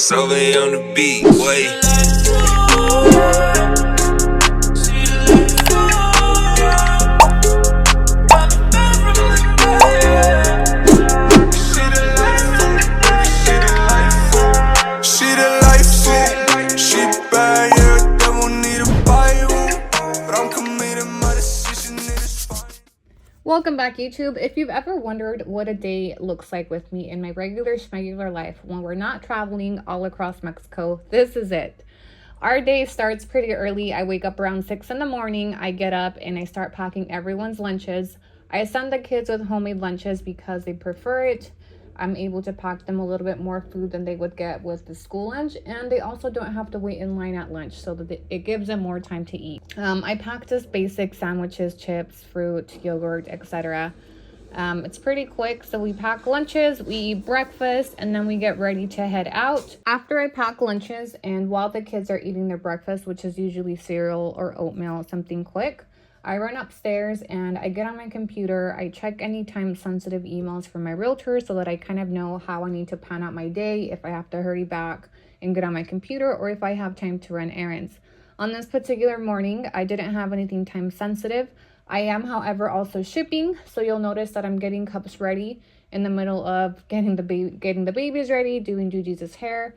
Soviet on the beat, wait. Welcome back, YouTube. If you've ever wondered what a day looks like with me in my regular schmegular life when we're not traveling all across Mexico, this is it. Our day starts pretty early. I wake up around 6 in the morning. I get up and I start packing everyone's lunches. I send the kids with homemade lunches because they prefer it. I'm able to pack them a little bit more food than they would get with the school lunch, and they also don't have to wait in line at lunch, so that it gives them more time to eat. I pack just basic sandwiches, chips, fruit, yogurt, etc. It's pretty quick, so we pack lunches, we eat breakfast, and then we get ready to head out. After I pack lunches and while the kids are eating their breakfast, which is usually cereal or oatmeal, something quick, I run upstairs and I get on my computer. I check any time-sensitive emails from my realtor so that I kind of know how I need to plan out my day, if I have to hurry back and get on my computer, or if I have time to run errands. On this particular morning, I didn't have anything time-sensitive. I am, however, also shipping, so you'll notice that I'm getting cups ready in the middle of getting the babies ready, doing Juji's hair.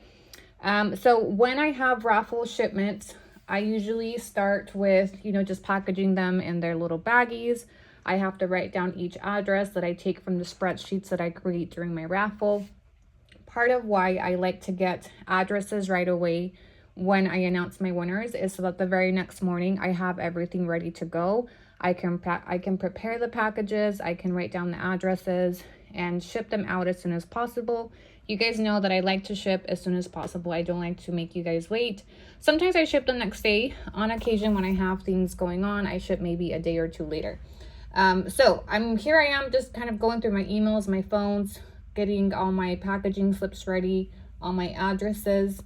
So when I have raffle shipments, I usually start with, just packaging them in their little baggies. I have to write down each address that I take from the spreadsheets that I create during my raffle. Part of why I like to get addresses right away when I announce my winners is so that the very next morning I have everything ready to go. I can prepare the packages, I can write down the addresses and ship them out as soon as possible. You guys know that I like to ship as soon as possible. I don't like to make you guys wait. Sometimes I ship the next day. On occasion, when I have things going on, I ship maybe a day or two later. So I am just kind of going through my emails, my phones, getting all my packaging slips ready, all my addresses.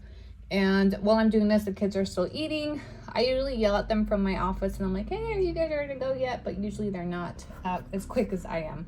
And while I'm doing this, the kids are still eating. I usually yell at them from my office and I'm like, hey, are you guys ready to go yet? But usually they're not as quick as I am.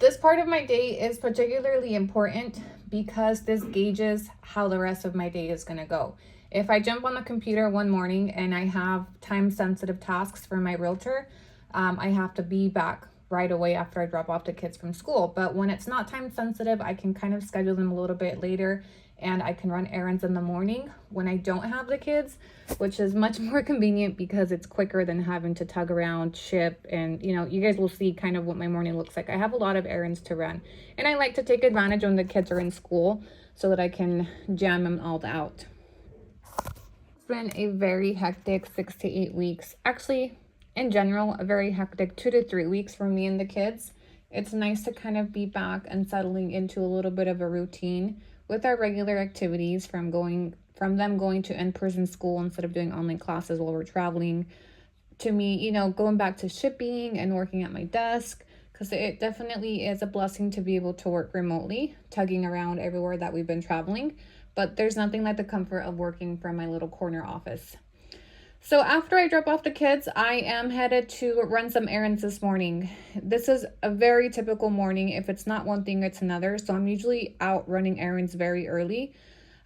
This part of my day is particularly important because this gauges how the rest of my day is going to go. If I jump on the computer one morning and I have time-sensitive tasks for my realtor, I have to be back right away after I drop off the kids from school. But when it's not time-sensitive, I can kind of schedule them a little bit later, and I can run errands in the morning when I don't have the kids, which is much more convenient because it's quicker than having to tug around, ship, and you guys will see kind of what my morning looks like. I have a lot of errands to run, and I like to take advantage when the kids are in school so that I can jam them all out. It's been a very hectic 6 to 8 weeks. Actually, in general, a very hectic 2 to 3 weeks for me and the kids. It's nice to kind of be back and settling into a little bit of a routine with our regular activities, from them going to in-person school instead of doing online classes while we're traveling, to me, going back to shipping and working at my desk, because it definitely is a blessing to be able to work remotely, tugging around everywhere that we've been traveling. But there's nothing like the comfort of working from my little corner office. So after I drop off the kids, I am headed to run some errands this morning. This is a very typical morning. If it's not one thing, it's another. So I'm usually out running errands very early.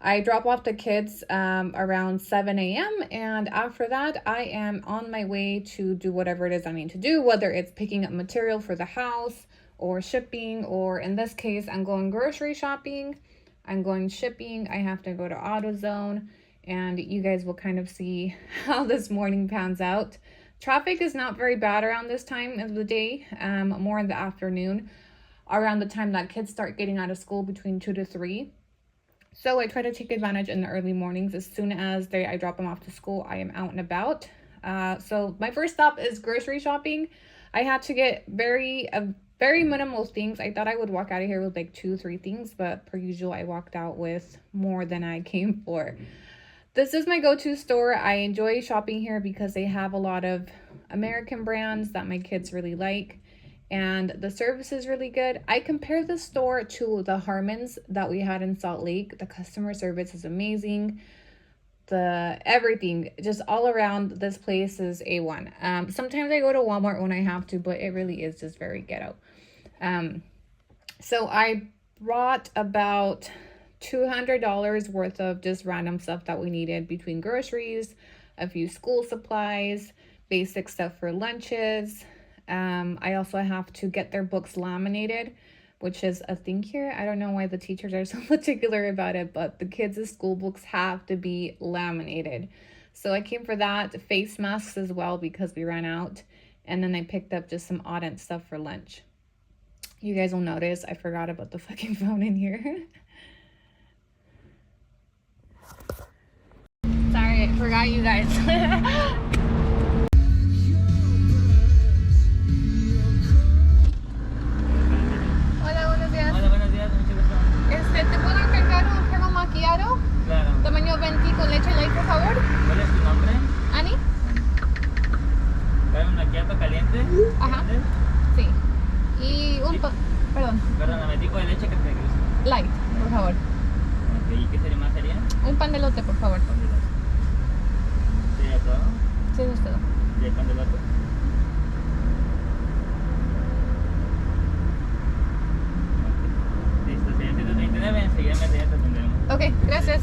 I drop off the kids around 7 a.m. and after that, I am on my way to do whatever it is I need to do, whether it's picking up material for the house or shipping, or in this case, I'm going grocery shopping. I'm going shipping. I have to go to AutoZone. And you guys will kind of see how this morning pans out. Traffic is not very bad around this time of the day, more in the afternoon, around the time that kids start getting out of school between 2 to 3. So I try to take advantage in the early mornings. As soon as I drop them off to school, I am out and about. So my first stop is grocery shopping. I had to get very minimal things. I thought I would walk out of here with like 2-3 things, but per usual, I walked out with more than I came for. This is my go-to store. I enjoy shopping here because they have a lot of American brands that my kids really like, and the service is really good. I compare the store to the Harmon's that we had in Salt Lake. The customer service is amazing. Everything just all around this place is A1. Sometimes I go to Walmart when I have to, but it really is just very ghetto. So I brought about $200 worth of just random stuff that we needed between groceries, a few school supplies, basic stuff for lunches. I also have to get their books laminated, which is a thing here. I don't know why the teachers are so particular about it, but the kids' school books have to be laminated. So I came for that. Face masks as well because we ran out. And then I picked up just some odd stuff for lunch. You guys will notice I forgot about the fucking phone in here. Sorry, I forgot you guys. Hola, buenos días. Hola, buenos días, mucho gusto. ¿Te puedo encargar un crema macchiato? Claro. Tamaño 20 con leche light, por favor. ¿Cuál es tu nombre? Annie. ¿Cabe un macchiato caliente? Ajá. Sí. Y un Sí. perdón, Perdóname, tipo de leche que te gusta. light, por favor. Ok, ¿y qué sería más sería? Un pan de lote, por favor. ¿Sería todo? Sí, eso es todo. ¿Y el pan de lote? Ok. Listo, sería 139, enseguida te atendemos. Ok, gracias.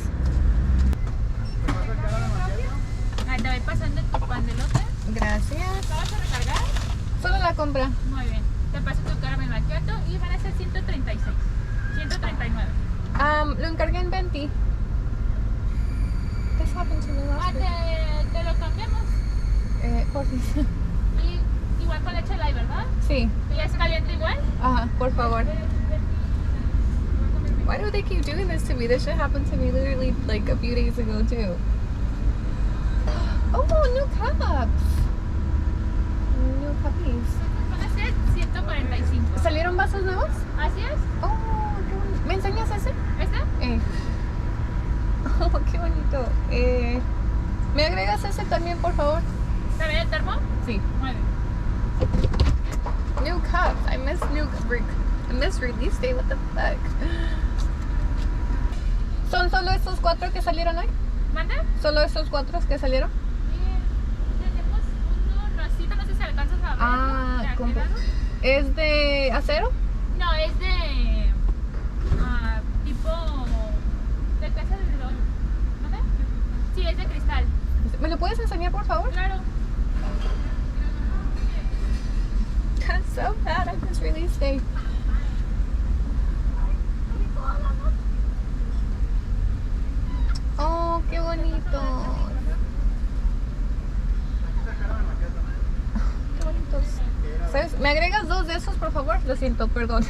Ahí te voy pasando tu pan de lote. Gracias. ¿La vas a recargar? Solo la compra. Muy bien. Te paso tu caramel macchiato y van a ser 136. 139. Lo encargué en 20. This happened to me last week. Te lo cambiamos. Por favor. Y igual con leche light, ¿verdad? Sí. ¿Y es caliente igual? Ajá, por favor. Why do they keep doing this to me? This shit happened to me literally like a few days ago too. Oh, new cups. New puppies. Van a ser 145. ¿Salieron vasos nuevos? Así es. Oh, qué bonito. ¿Me enseñas ese? ¿Este? Oh, qué bonito. ¿Me agregas ese también, por favor? ¿También el termo? Sí. Muy bien. New cups. I miss release day. What the fuck? ¿Son solo estos 4 que salieron hoy? ¿Manda? ¿Solo esos 4 que salieron? Tenemos uno rosita, no sé si alcanzas a ver. Ah, ¿De ¿cómo? aquel lado? ¿Es de acero? No, es de tipo de casa de ron. ¿No sé? Sí, es de cristal. ¿Me lo puedes enseñar, por favor? Claro. I'm so bad at this release day. Oh, qué bonito. Qué bonitos. ¿Sabes? ¿Me agregas 2 de esos, por favor? Lo siento, perdón.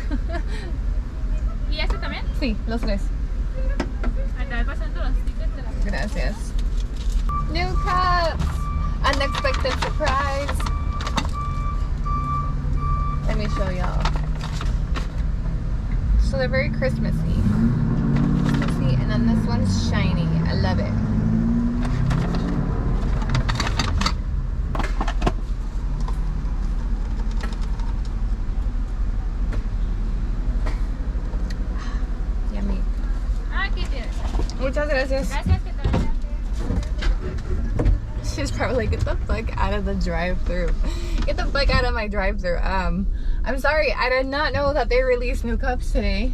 ¿Y este también? Sí, los 3. Ahí te voy pasando los stickers de la... Gracias. New cups. Unexpected surprise. Let me show y'all. So they're very Christmassy. Christmassy, and then this one's shiny. I love it. Yummy. Aquí tienes. Muchas gracias. Gracias, que te vaya. She's probably like, get the fuck out of the drive-thru. Get the fuck out of my drive-thru. I'm sorry, I did not know that they released new cups today.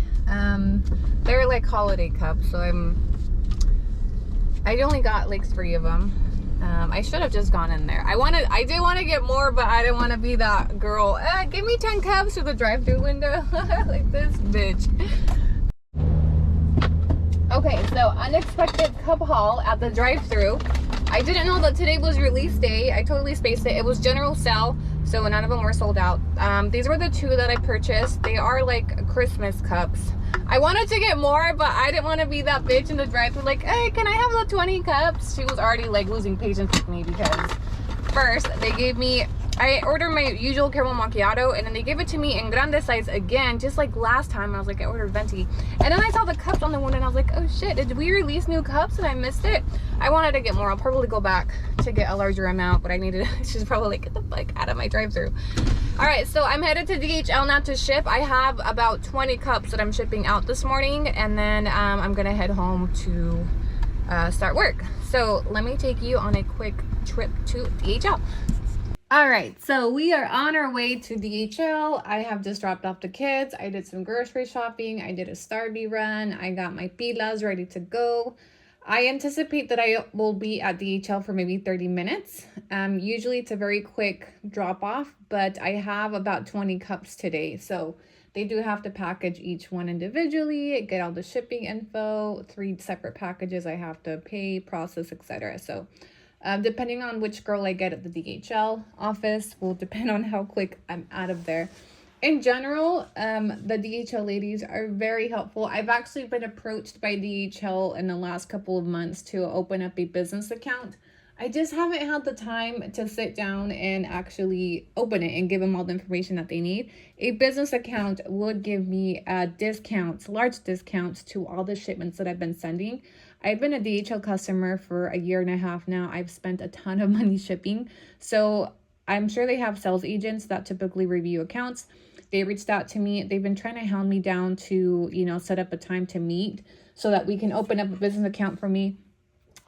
They're like holiday cups, so I only got like 3 of them. I should have just gone in there. I did want to get more, but I didn't want to be that girl. Give me 10 cups through the drive-thru window. Like this bitch. Okay, so unexpected cup haul at the drive-thru. I didn't know that today was release day. I totally spaced it. It was general sale, so none of them were sold out. These were the 2 that I purchased. They are like Christmas cups. I wanted to get more, but I didn't want to be that bitch in the drive-thru like, hey, can I have the 20 cups? She was already like losing patience with me because first they gave me, I ordered my usual caramel macchiato, and then they gave it to me in grande size again, just like last time. I was like, I ordered venti, and then I saw the cups on the one, and I was like, oh shit, did we release new cups and I missed it? I wanted to get more. I'll probably go back to get a larger amount, but I needed, she's probably like, get the fuck out of my drive-thru. All right, so I'm headed to DHL now to ship. I have about 20 cups that I'm shipping out this morning, and then I'm gonna head home to start work. So let me take you on a quick trip to DHL. All right, so we are on our way to DHL. I have just dropped off the kids. I did some grocery shopping. I did a Starbucks run. I got my pilas ready to go. I anticipate that I will be at DHL for maybe 30 minutes. Usually it's a very quick drop off, but I have about 20 cups today. So they do have to package each one individually, get all the shipping info, 3 separate packages I have to pay, process, etc. So depending on which girl I get at the DHL office will depend on how quick I'm out of there. In general, the DHL ladies are very helpful. I've actually been approached by DHL in the last couple of months to open up a business account. I just haven't had the time to sit down and actually open it and give them all the information that they need. A business account would give me discounts, large discounts to all the shipments that I've been sending. I've been a DHL customer for a year and a half now. I've spent a ton of money shipping. So I'm sure they have sales agents that typically review accounts. They reached out to me. They've been trying to hound me down to, set up a time to meet so that we can open up a business account for me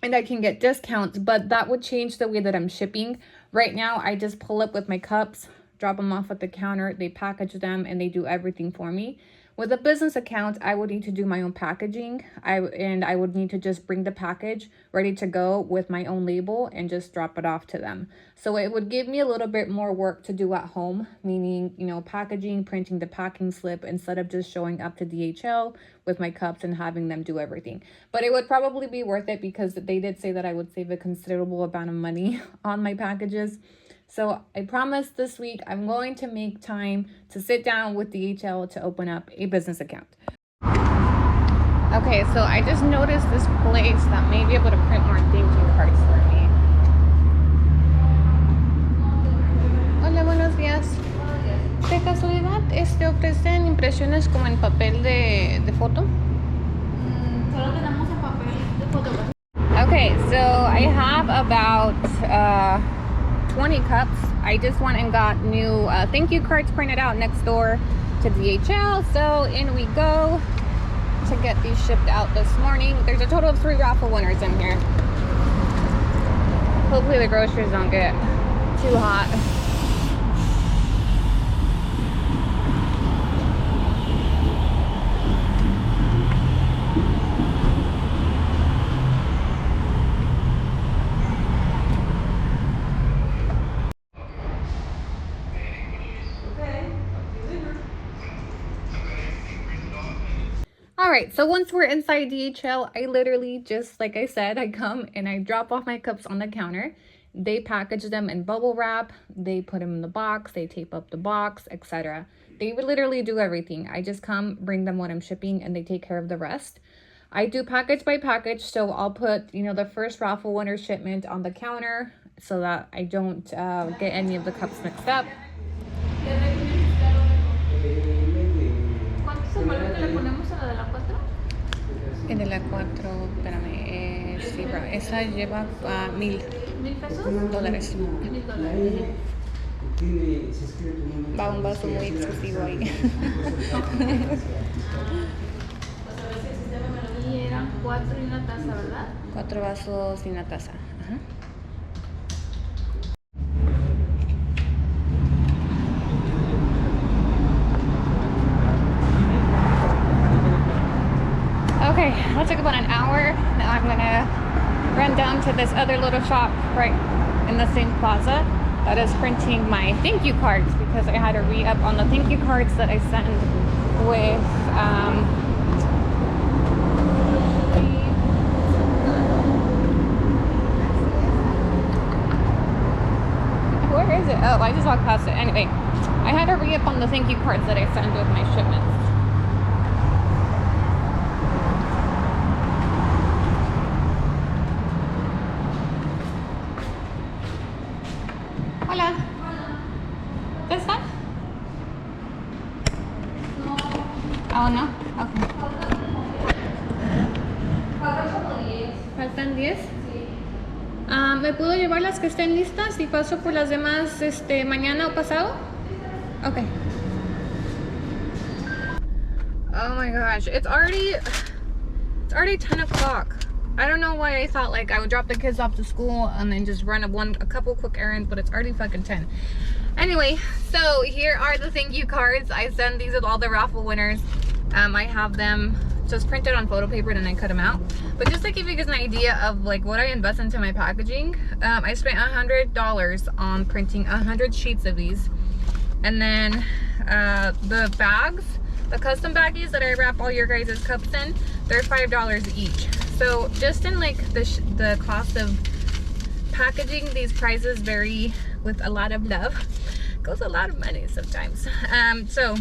and I can get discounts, but that would change the way that I'm shipping. Right now, I just pull up with my cups, drop them off at the counter, they package them, and they do everything for me. With a business account, I would need to do my own packaging. I would need to just bring the package ready to go with my own label and just drop it off to them. So it would give me a little bit more work to do at home, meaning, packaging, printing the packing slip instead of just showing up to DHL with my cups and having them do everything. But it would probably be worth it because they did say that I would save a considerable amount of money on my packages. So I promise this week I'm going to make time to sit down with DHL to open up a business account. Okay, so I just noticed this place that may be able to print more thank you cards for me. Hola, buenos días. ¿De casualidad ofrecen impresiones como en papel de foto? Solo tenemos el papel de fotografía. Okay, so I have about 20 cups. I just went and got new thank you cards printed out next door to DHL. So in we go to get these shipped out this morning. There's a total of 3 raffle winners in here. Hopefully the groceries don't get too hot. Alright, so once we're inside DHL, I literally just, like I said, I come and I drop off my cups on the counter. They package them in bubble wrap, they put them in the box, they tape up the box, etc. They literally do everything. I just come, bring them what I'm shipping, and they take care of the rest. I do package by package, so I'll put, the first raffle winner shipment on the counter so that I don't get any of the cups mixed up. ¿Cuántos envolvientes le ponemos a la de la 4? En de la 4, espérame, sí, bro, esa lleva $1,000. ¿$1,000 pesos? $1,000. $1,000. Va un vaso muy excesivo ahí. Y eran 4 y una taza, ¿verdad? 4 vasos y una taza. Ajá. Okay, that took about an hour. Now I'm gonna run down to this other little shop right in the same plaza that is printing my thank you cards because I had to re-up on the thank you cards that I sent with where is it? Oh, I just walked past it. Anyway, I had to re-up on the thank you cards that I sent with my shipments. Hola. ¿This one? No. Oh, no? Okay. ¿Faltan 10? Sí. ¿Me puedo llevar las que estén listas y paso por las demás mañana o pasado? Okay. Oh my gosh, it's already 10 o'clock. I don't know why I thought like I would drop the kids off to school and then just run a couple quick errands, but it's already fucking 10. Anyway, so here are the thank you cards. I send these with all the raffle winners. I have them just printed on photo paper and then I cut them out. But just to give you guys an idea of like what I invest into my packaging, I spent $100 on printing 100 sheets of these. And then the bags, the custom baggies that I wrap all your guys' cups in, they're $5 each. So just in like the cost of packaging, these prices vary with a lot of love. Goes a lot of money sometimes. So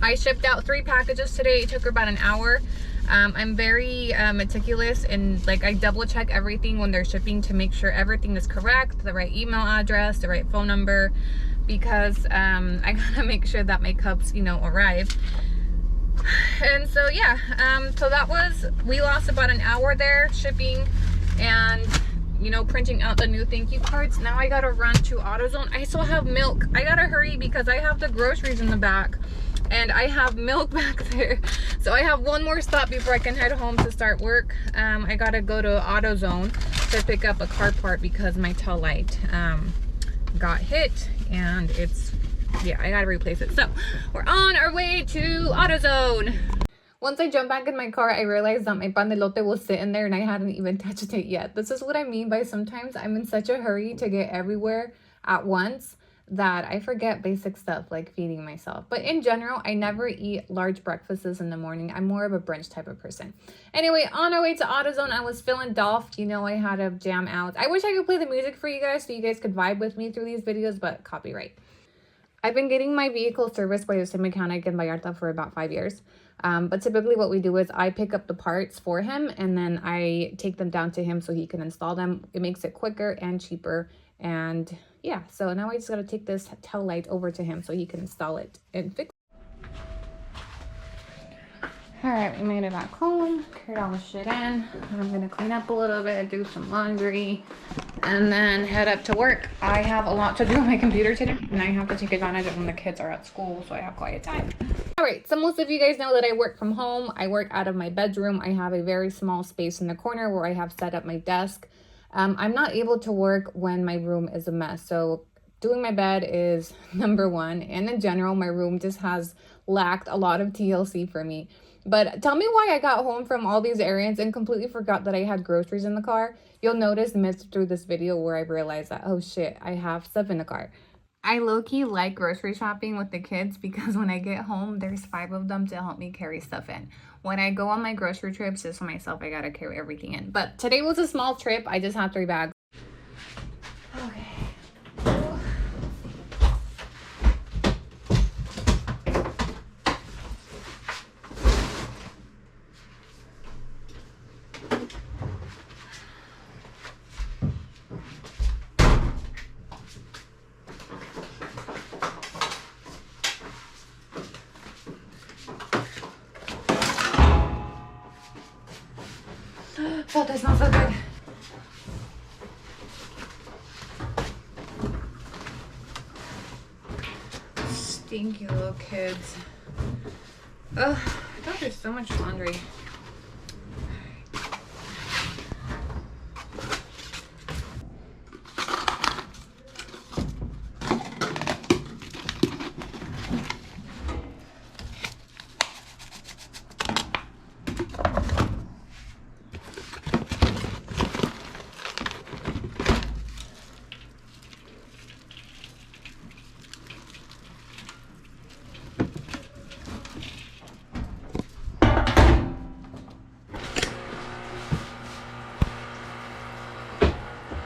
I shipped out 3 packages today. It took about an hour. I'm very meticulous and like I double check everything when they're shipping to make sure everything is correct, the right email address, the right phone number, because I gotta make sure that my cups, you know, arrive. And so yeah, so that was, we lost about an hour there shipping and, you know, printing out the new thank you cards. Now I gotta run to AutoZone. I still have milk. I gotta hurry because I have the groceries in the back and I have milk back there. So I have one more stop before I can head home to start work. I gotta go to AutoZone to pick up a car part because my tail light got hit and it's, yeah, I gotta replace it. So we're on our way to AutoZone. Once I jumped back in my car, I realized that my pan de elote was sitting there and I hadn't even touched it yet. This is what I mean by sometimes I'm in such a hurry to get everywhere at once that I forget basic stuff like feeding myself. But in general, I never eat large breakfasts in the morning. I'm more of a brunch type of person. Anyway, on our way to AutoZone, I was feeling Dolph. You know, I had to jam out. I wish I could play the music for you guys so you guys could vibe with me through these videos, but copyright. I've been getting my vehicle serviced by the same mechanic in Vallarta for about 5 years. But typically what we do is I pick up the parts for him and then I take them down to him so he can install them. It makes it quicker and cheaper. And yeah, so now I just got to take this tail light over to him so he can install it and fix it. All right, we made it back home, carried all the shit in. I'm gonna clean up a little bit, do some laundry, and then head up to work. I have a lot to do on my computer today, and I have to take advantage of when the kids are at school, so I have quiet time. All right, so most of you guys know that I work from home. I work out of my bedroom. I have a very small space in the corner where I have set up my desk. I'm not able to work when my room is a mess, so doing my bed is number one, and in general, my room just has lacked a lot of TLC for me. But tell me why I got home from all these errands and completely forgot that I had groceries in the car. You'll notice midst through this video where I realized that, oh shit, I have stuff in the car. I low-key like grocery shopping with the kids because when I get home, there's 5 of them to help me carry stuff in. When I go on my grocery trips, just for myself, I gotta carry everything in. But today was a small trip. I just had 3 bags. Okay. Oh, that smells so good. Stinky little kids. Ugh, I thought there's so much laundry.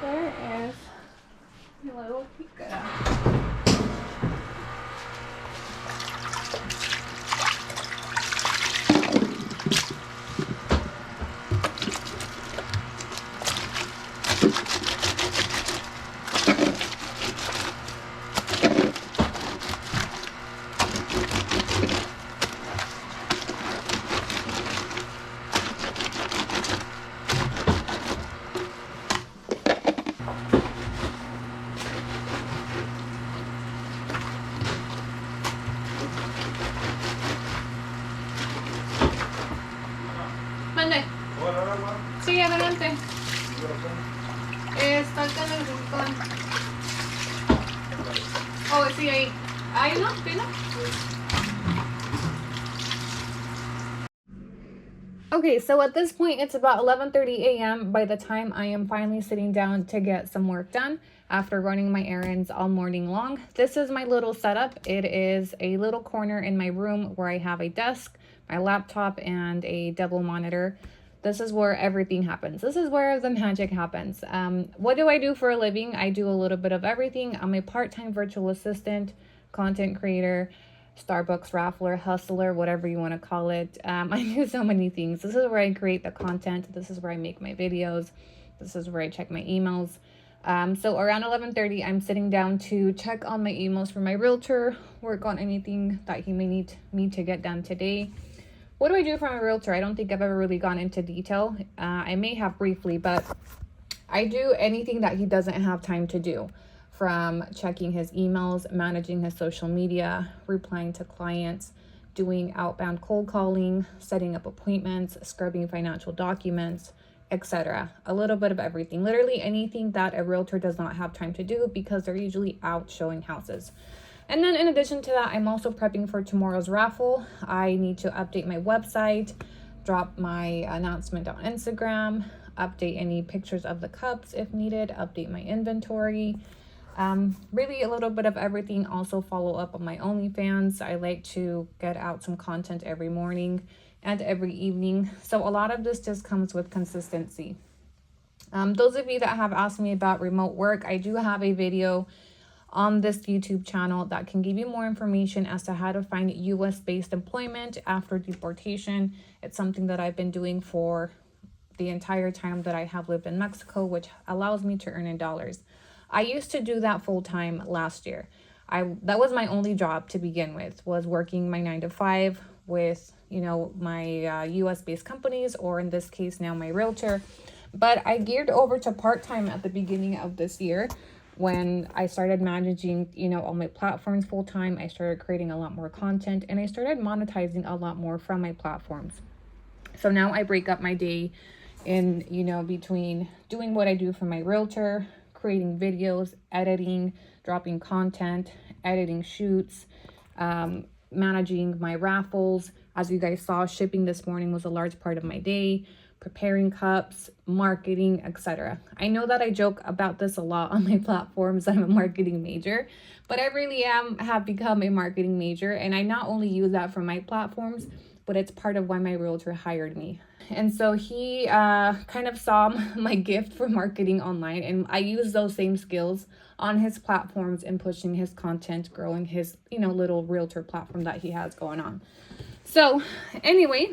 There is a little pika. Oh, sí, ahí. Ahí no, ¿sí, no? Okay, so at this point, it's about 11:30 a.m. by the time I am finally sitting down to get some work done after running my errands all morning long. This is my little setup. It is a little corner in my room where I have a desk, my laptop, and a double monitor. This is where everything happens. This is where the magic happens. What do I do for a living? I do a little bit of everything. I'm a part-time virtual assistant, content creator, Starbucks raffler, hustler, whatever you want to call it. I do so many things. This is where I create the content. This is where I make my videos. This is where I check my emails. So around 11:30, I'm sitting down to check on my emails for my realtor, work on anything that he may need me to get done today. What do I do for my realtor? I don't think I've ever really gone into detail. I may have briefly, but I do anything that he doesn't have time to do. From checking his emails, managing his social media, replying to clients, doing outbound cold calling, setting up appointments, scrubbing financial documents, etc. A little bit of everything. Literally anything that a realtor does not have time to do because they're usually out showing houses. And then in addition to that, I'm also prepping for tomorrow's raffle. I need to update my website, drop my announcement on Instagram, update any pictures of the cups if needed, update my inventory. Really a little bit of everything. Also follow up on my OnlyFans. I like to get out some content every morning and every evening. So a lot of this just comes with consistency. Those of you that have asked me about remote work, I do have a video on this YouTube channel that can give you more information as to how to find US-based employment after deportation. It's something that I've been doing for the entire time that I have lived in Mexico, which allows me to earn in dollars. I used to do that full time last year. That was my only job to begin with, was working my 9 to 5 with, my US based companies, or in this case now my realtor. But I geared over to part-time at the beginning of this year when I started managing, all my platforms full time. I started creating a lot more content and I started monetizing a lot more from my platforms. So now I break up my day in, between doing what I do for my realtor, creating videos, editing, dropping content, editing shoots, managing my raffles. As you guys saw, shipping this morning was a large part of my day, preparing cups, marketing, etc. I know that I joke about this a lot on my platforms. I'm a marketing major, but I really have become a marketing major, and I not only use that for my platforms, but it's part of why my realtor hired me. And so he kind of saw my gift for marketing online, and I use those same skills on his platforms and pushing his content, growing his, little realtor platform that he has going on. So anyway,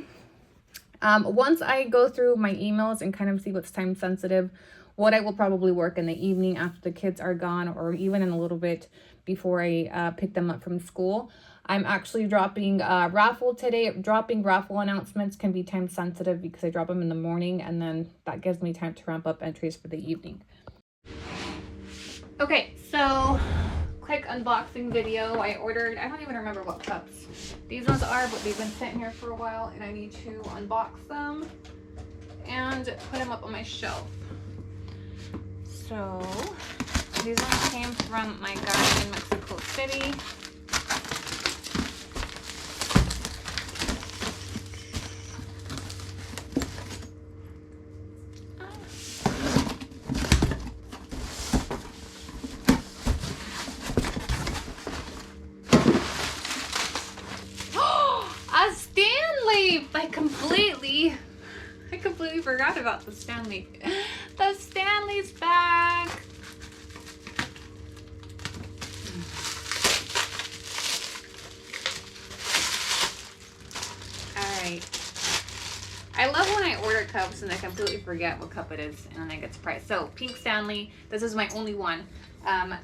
once I go through my emails and kind of see what's time sensitive, what I will probably work in the evening after the kids are gone, or even in a little bit before I pick them up from school, I'm actually dropping a raffle today. Dropping raffle announcements can be time sensitive because I drop them in the morning, and then that gives me time to ramp up entries for the evening. Okay, so quick unboxing video. I don't even remember what cups these ones are, but they've been sitting here for a while and I need to unbox them and put them up on my shelf. So these ones came from my guy in Mexico City. I completely forgot about the Stanley. The Stanley's back. Alright. I love when I order cups and I completely forget what cup it is and then I get surprised. So, pink Stanley. This is my only one.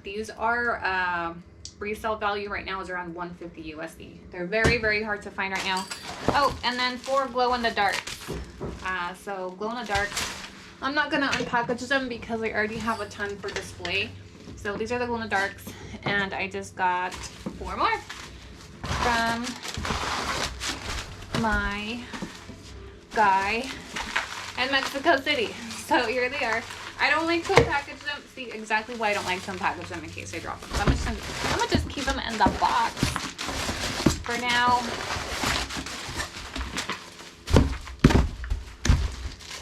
These are resale value right now is around $150 USD. They're very, very hard to find right now. Oh, and then 4 glow in the dark. So glow in the dark. I'm not gonna unpackage them because I already have a ton for display. So these are the glow in the darks, and I just got 4 more from my guy in Mexico City. So here they are. I don't like to unpackage them. see exactly why I don't like to unpackage them in case I drop them. So I'm gonna just keep them in the box for now.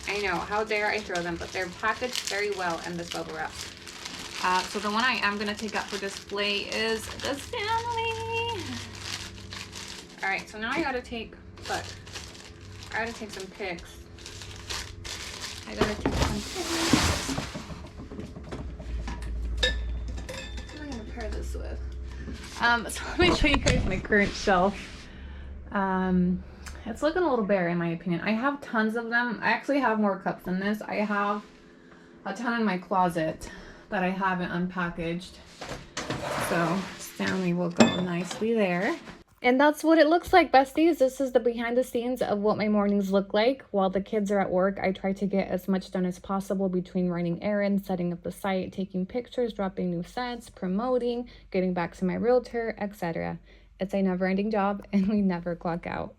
I know, how dare I throw them, but they're packaged very well in this bubble wrap. So the one I am gonna take out for display is this family. All right, so now I gotta take some pics. I gotta take some pics. What am I gonna pair this with? So let me show you guys my current shelf. It's looking a little bare in my opinion. I have tons of them. I actually have more cups than this. I have a ton in my closet that I haven't unpackaged. So Stanley will go nicely there. And that's what it looks like, besties. This is the behind the scenes of what my mornings look like. While the kids are at work, I try to get as much done as possible between running errands, setting up the site, taking pictures, dropping new sets, promoting, getting back to my realtor, etc. It's a never-ending job and we never clock out.